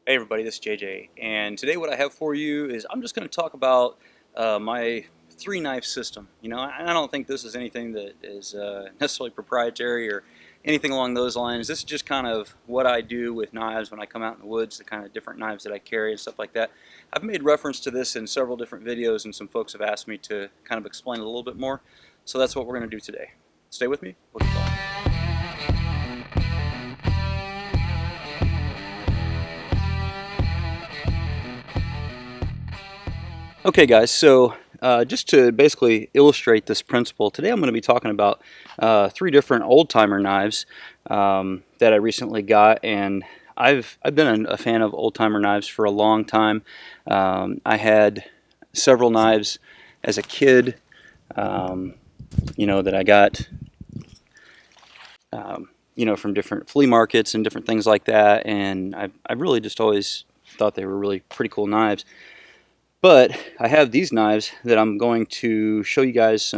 Hey everybody, this is JJ, and today what I have for you is I'm just going to talk about my three knife system. I don't think this is anything that is necessarily proprietary or anything along those lines. This is just kind of what I do with knives when I come out in the woods, the kind of different knives that I carry and stuff like that. I've made reference to this in several different videos, and some folks have asked me to kind of explain it a little bit more. So that's what we're going to do today. Stay with me. We'll get going. Okay guys, so just to basically illustrate this principle, today I'm going to be talking about three different old-timer knives that I recently got, and I've been a fan of old-timer knives for a long time. I had several knives as a kid, that I got from different flea markets and different things like that, and I really just always thought they were really pretty cool knives. But I have these knives that I'm going to show you guys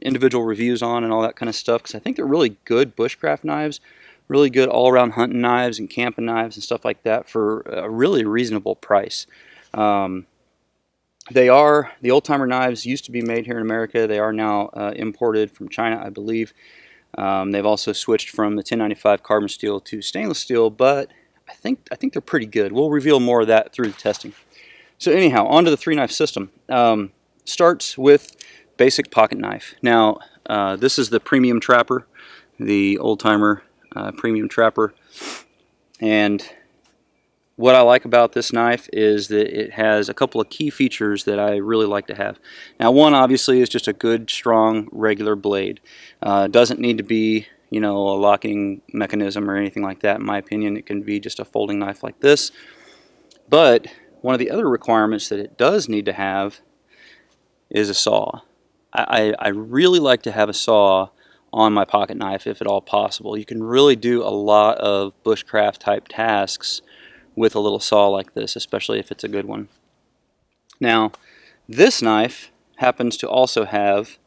individual reviews on and all that kind of stuff, because I think they're really good bushcraft knives, really good all-around hunting knives and camping knives and stuff like that for a really reasonable price. The old-timer knives used to be made here in America. They are now imported from China, I believe. They've also switched from the 1095 carbon steel to stainless steel, but I think they're pretty good. We'll reveal more of that through the testing. So anyhow, onto the three knife system. Starts with basic pocket knife. Now, this is the premium trapper, the old-timer premium trapper. And what I like about this knife is that it has a couple of key features that I really like to have. Now, one obviously is just a good, strong, regular blade. Doesn't need to be, a locking mechanism or anything like that. In my opinion, it can be just a folding knife like this. But one of the other requirements that it does need to have is a saw. I really like to have a saw on my pocket knife if at all possible. You can really do a lot of bushcraft type tasks with a little saw like this, especially if it's a good one. Now, this knife happens to also have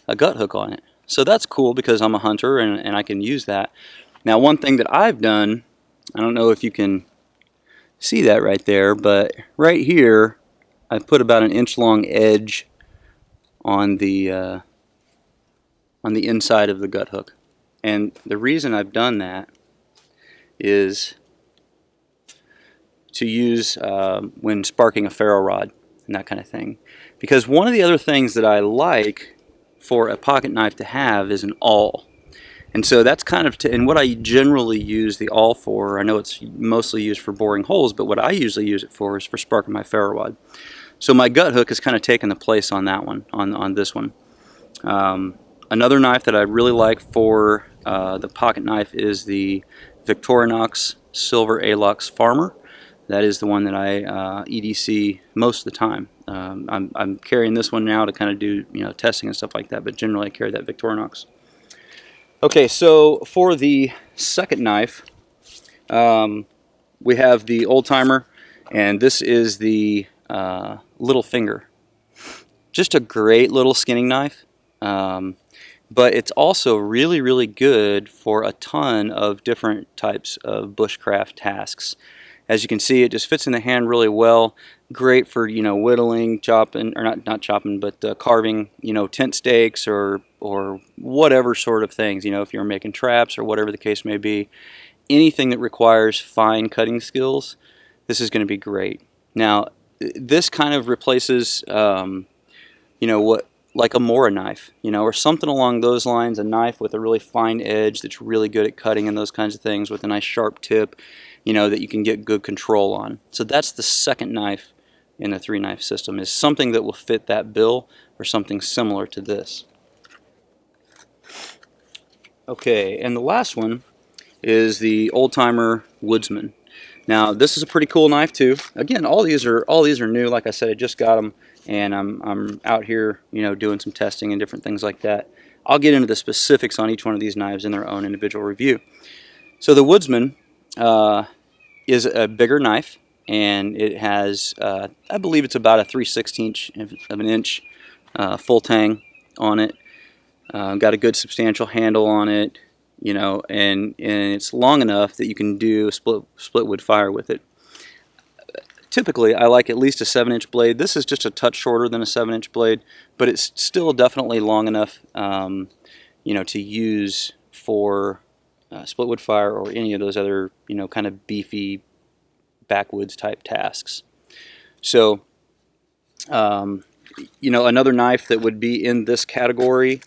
a gut hook on it. So that's cool because I'm a hunter and I can use that. Now, one thing that I've done, I don't know if you can see that right there, but right here I've put about an inch long edge on the inside of the gut hook, and the reason I've done that is to use when sparking a ferro rod and that kind of thing, because one of the other things that I like for a pocket knife to have is an awl. And so that's kind of, and what I generally use the awl for, I know it's mostly used for boring holes, but what I usually use it for is for sparking my ferro rod. So my gut hook has kind of taken the place on that one, on this one. Another knife that I really like for the pocket knife is the Victorinox Silver A-Lux Farmer. That is the one that I EDC most of the time. I'm carrying this one now to kind of do testing and stuff like that, but generally I carry that Victorinox. Okay, so for the second knife, we have the old-timer, and this is the little finger. Just a great little skinning knife, but it's also really, really good for a ton of different types of bushcraft tasks. As you can see, it just fits in the hand really well. Great for whittling, chopping, or not chopping, but carving tent stakes or whatever sort of things. If you're making traps or whatever the case may be, anything that requires fine cutting skills, this is going to be great. Now, this kind of replaces what, like a Mora knife, or something along those lines, a knife with a really fine edge that's really good at cutting and those kinds of things with a nice sharp tip, that you can get good control on. So that's the second knife in the three knife system, is something that will fit that bill or something similar to this. Okay, and the last one is the old-timer Woodsman. Now, this is a pretty cool knife too. Again, all these are new. Like I said, I just got them, and I'm out here, doing some testing and different things like that. I'll get into the specifics on each one of these knives in their own individual review. So the Woodsman is a bigger knife, and it has, I believe it's about a 3/16 of an inch full tang on it. Got a good substantial handle on it, and it's long enough that you can do split wood fire with it. typically I like at least a 7-inch blade. This is just a touch shorter than a 7-inch blade, but it's still definitely long enough, you know, to use for split wood fire or any of those other, you know, kind of beefy backwoods type tasks. So, you know, another knife that would be in this category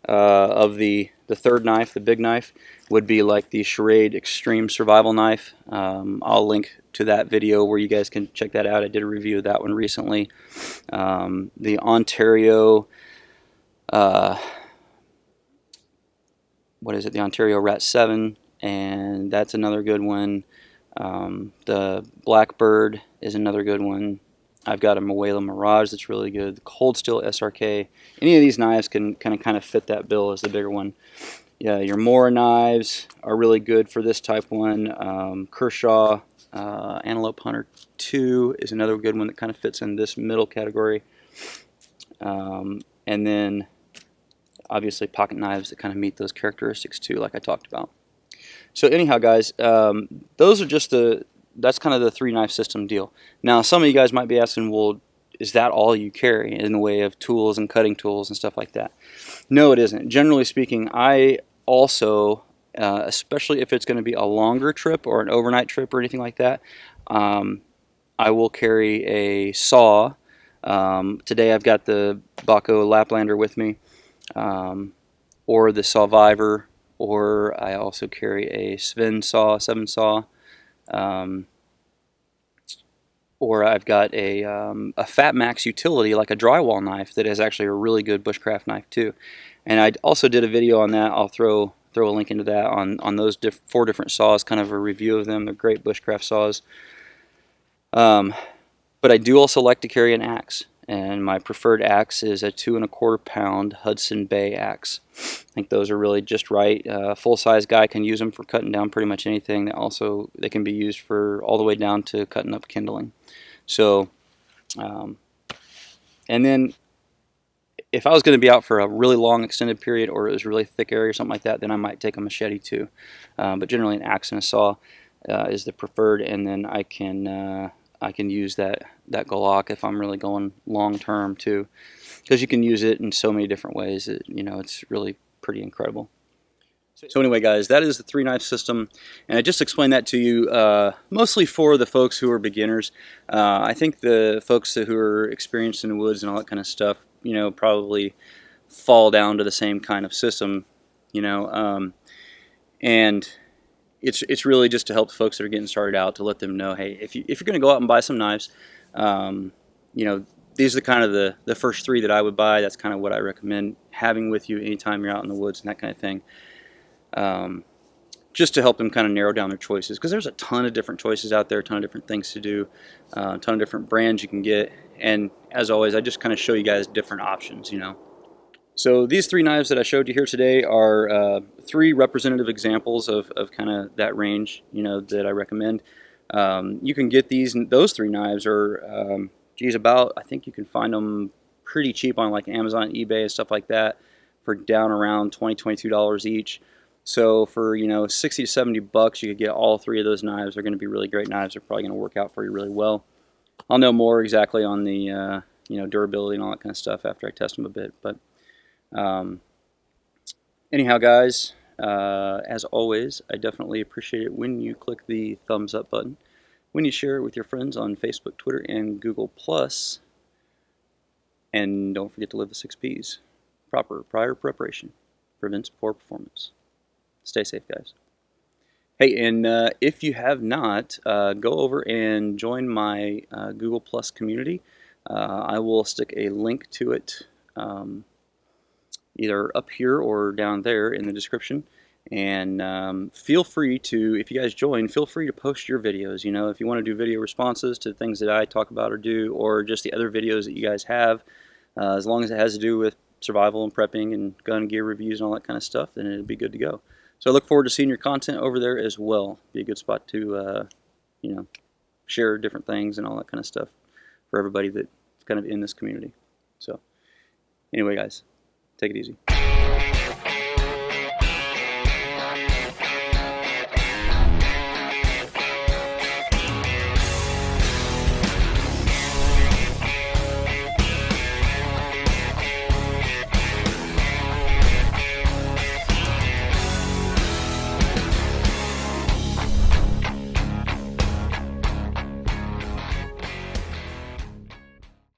of the third knife, the big knife, would be like the Charade Extreme Survival Knife. I'll link to that video where you guys can check that out. I did a review of that one recently. The Ontario, what is it? The Ontario Rat 7, and that's another good one. The Blackbird is another good one. I've got a Muela Mirage that's really good. The Cold Steel SRK. Any of these knives can kind of fit that bill as the bigger one. Yeah, your Mora knives are really good for this type one. Kershaw Antelope Hunter 2 is another good one that kind of fits in this middle category. And then obviously pocket knives that kind of meet those characteristics too, like I talked about. So anyhow, guys, those are just that's kind of the 3-knife system deal. Now, some of you guys might be asking, well, is that all you carry in the way of tools and cutting tools and stuff like that? No, it isn't. Generally speaking, I also, especially if it's going to be a longer trip or an overnight trip or anything like that, I will carry a saw. Today I've got the Baco Laplander with me, or the Sawviver, or I also carry a Sven saw, 7 saw, or I've got a Fat Max utility, like a drywall knife that is actually a really good bushcraft knife too. And I also did a video on that. I'll throw a link into that on those 4 different saws, kind of a review of them. They're great bushcraft saws. But I do also like to carry an axe, and my preferred axe is a 2¼ pound Hudson Bay axe. I think those are really just right. Full-size guy can use them for cutting down pretty much anything. They can be used for all the way down to cutting up kindling. So, and then if I was going to be out for a really long extended period, or it was really thick area or something like that, then I might take a machete too. But generally an axe and a saw is the preferred, and then I can use that Glock if I'm really going long term too, because you can use it in so many different ways. You know, it's really pretty incredible. So anyway, guys, that is the 3-knife system, and I just explained that to you mostly for the folks who are beginners. I think the folks who are experienced in the woods and all that kind of stuff, you know, probably fall down to the same kind of system, you know, and it's really just to help the folks that are getting started out, to let them know, hey, if you're going to go out and buy some knives, you know, these are kind of the first 3 that I would buy. That's kind of what I recommend having with you anytime you're out in the woods and that kind of thing. Just to help them kind of narrow down their choices, because there's a ton of different choices out there, a ton of different things to do, a ton of different brands you can get, and as always, I just kind of show you guys different options, you know. So these 3 knives that I showed you here today are 3 representative examples of kind of that range, you know, that I recommend. You can get those 3 knives are, geez, about, I think you can find them pretty cheap on like Amazon, eBay, and stuff like that, for down around $20, $22 each. So for, you know, 60 to 70 bucks, you could get all 3 of those knives. They're going to be really great knives. They're probably going to work out for you really well. I'll know more exactly on the, you know, durability and all that kind of stuff after I test them a bit. But anyhow, guys, as always, I definitely appreciate it when you click the thumbs up button, when you share it with your friends on Facebook, Twitter, and Google+. And don't forget to live the 6 Ps. Proper prior preparation prevents poor performance. Stay safe, guys. Hey, and if you have not, go over and join my Google Plus community. I will stick a link to it either up here or down there in the description. And feel free to, if you guys join, feel free to post your videos. You know, if you want to do video responses to things that I talk about or do, or just the other videos that you guys have, as long as it has to do with survival and prepping and gun gear reviews and all that kind of stuff, then it'll be good to go. So I look forward to seeing your content over there as well. Be a good spot to, you know, share different things and all that kind of stuff for everybody that's kind of in this community. So anyway, guys, take it easy.